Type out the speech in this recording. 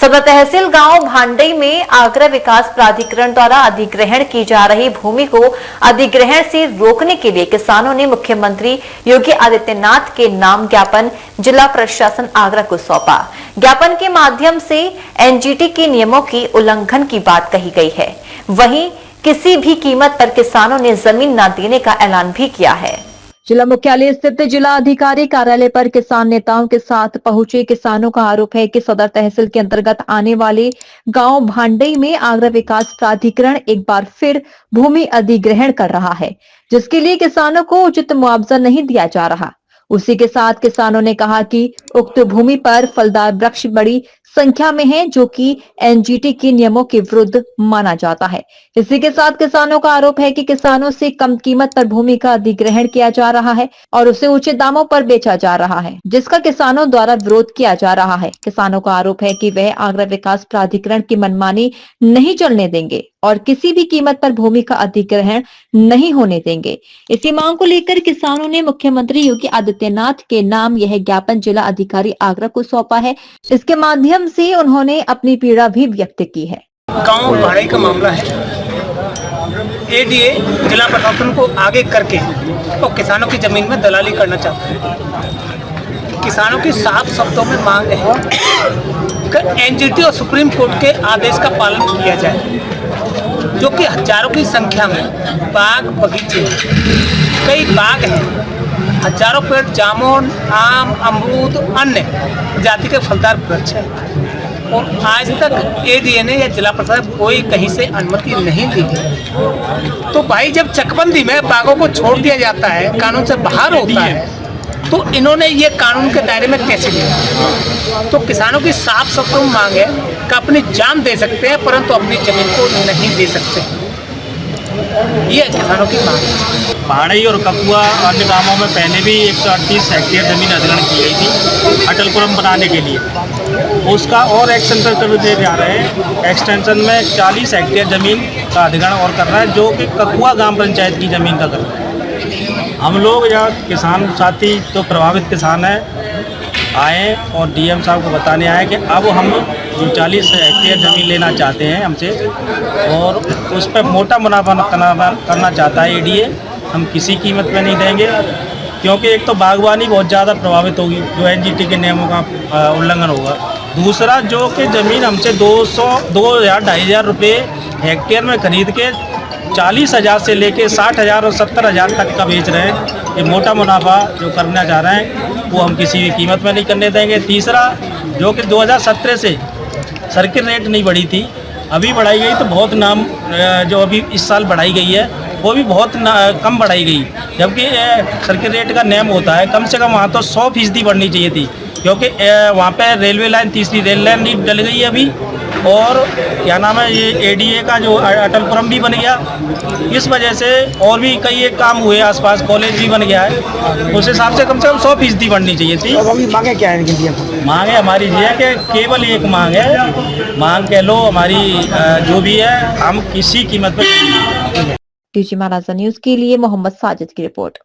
सदर तहसील गांव भांडई में आगरा विकास प्राधिकरण द्वारा अधिग्रहण की जा रही भूमि को अधिग्रहण से रोकने के लिए किसानों ने मुख्यमंत्री योगी आदित्यनाथ के नाम ज्ञापन जिला प्रशासन आगरा को सौंपा। ज्ञापन के माध्यम से एनजीटी के नियमों की उल्लंघन की बात कही गई है। वहीं किसी भी कीमत पर किसानों ने जमीन न देने का ऐलान भी किया है। जिला मुख्यालय स्थित जिला अधिकारी कार्यालय पर किसान नेताओं के साथ पहुंचे किसानों का आरोप है कि सदर तहसील के अंतर्गत आने वाले गांव भांडई में आगरा विकास प्राधिकरण एक बार फिर भूमि अधिग्रहण कर रहा है, जिसके लिए किसानों को उचित मुआवजा नहीं दिया जा रहा। उसी के साथ किसानों ने कहा कि उक्त भूमि पर फलदार वृक्ष बड़ी संख्या में है, जो कि एनजीटी के नियमों के विरुद्ध माना जाता है। इसी के साथ किसानों का आरोप है कि किसानों से कम कीमत पर भूमि का अधिग्रहण किया जा रहा है और उसे ऊंचे दामों पर बेचा जा रहा है, जिसका किसानों द्वारा विरोध किया जा रहा है। किसानों का आरोप है कि वह आगरा विकास प्राधिकरण की मनमानी नहीं चलने देंगे और किसी भी कीमत पर भूमि का अधिग्रहण नहीं होने देंगे। इसी मांग को लेकर किसानों ने मुख्यमंत्री योगी आदित्यनाथ के नाम यह ज्ञापन जिला अधिकारी आगरा को सौंपा है। इसके माध्यम से उन्होंने अपनी पीड़ा भी व्यक्त की है। गांव भाड़े का मामला है। एडीए जिला प्रशासन को आगे करके और किसानों की जमीन में दलाली करना चाहता है। किसानों की साफ शब्दों में मांग है कि एनजीटी और सुप्रीम कोर्ट के आदेश का पालन किया जाए, जो कि हजारों की संख्या में बाग बगीचे, कई बाग हैं, हजारों पेड़ जामुन, आम, अमरूद, अन्य जाति के फलदार वृक्ष हैं और आज तक एडीए ने या जिला प्रशासन कोई कहीं से अनुमति नहीं दी। तो भाई जब चकबंदी में बागों को छोड़ दिया जाता है, कानून से बाहर होता है, तो इन्होंने ये कानून के दायरे में कैसे लिया? तो किसानों की साफ शब्दों में मांग है कि अपनी जान दे सकते हैं परंतु अपनी जमीन को नहीं दे सकते। ये किसानों की मांग है। भाड़ई और ककुआ अन्य गांवों में पहले भी 138 हेक्टेयर जमीन अधिग्रहण की गई थी अटलपुरम बनाने के लिए। उसका और एक्सटेंशन कर दे जा रहे हैं। एक्सटेंशन में 40 हेक्टेयर जमीन का अधिग्रहण और कर रहा है, जो कि ककुआ ग्राम पंचायत की जमीन का कर रहा है। हम लोग यहाँ किसान साथी तो प्रभावित किसान हैं, आए और डीएम साहब को बताने आए कि अब हम जो 40 हेक्टेयर ज़मीन लेना चाहते हैं हमसे और उस पर मोटा मुनाफा करना चाहता है एडीए। हम किसी कीमत पे नहीं देंगे, क्योंकि एक तो बागवानी बहुत ज़्यादा प्रभावित होगी, जो एनजीटी के नियमों का उल्लंघन होगा। दूसरा, जो कि ज़मीन हमसे 2,000-2,500 रुपये हेक्टेयर में खरीद के 40,000 से लेके 60,000 और 70,000 तक का बेच रहे हैं। ये मोटा मुनाफा जो करना चाह रहे हैं वो हम किसी भी कीमत में नहीं करने देंगे। तीसरा, जो कि 2017 से सर्किट रेट नहीं बढ़ी थी, अभी बढ़ाई गई, तो बहुत नाम जो अभी इस साल बढ़ाई गई है वो भी बहुत कम बढ़ाई गई, जबकि सर्किट रेट का नियम होता है कम से कम वहाँ तो 100% बढ़नी चाहिए थी, क्योंकि वहाँ पे रेलवे लाइन, तीसरी रेल लाइन नहीं डल गई है अभी, और क्या नाम है ये एडीए का जो अटलपुरम भी बन गया। इस वजह से और भी कई एक काम हुए, आसपास कॉलेज भी बन गया है, उस हिसाब से कम 100% बढ़नी चाहिए थी। तो अभी मांगे क्या है? मांगे हमारी ये है कि केवल एक मांग है, मांग कह लो हमारी जो भी है, हम किसी कीमत पर। डीजी महाराजा न्यूज के लिए मोहम्मद साजिद की रिपोर्ट।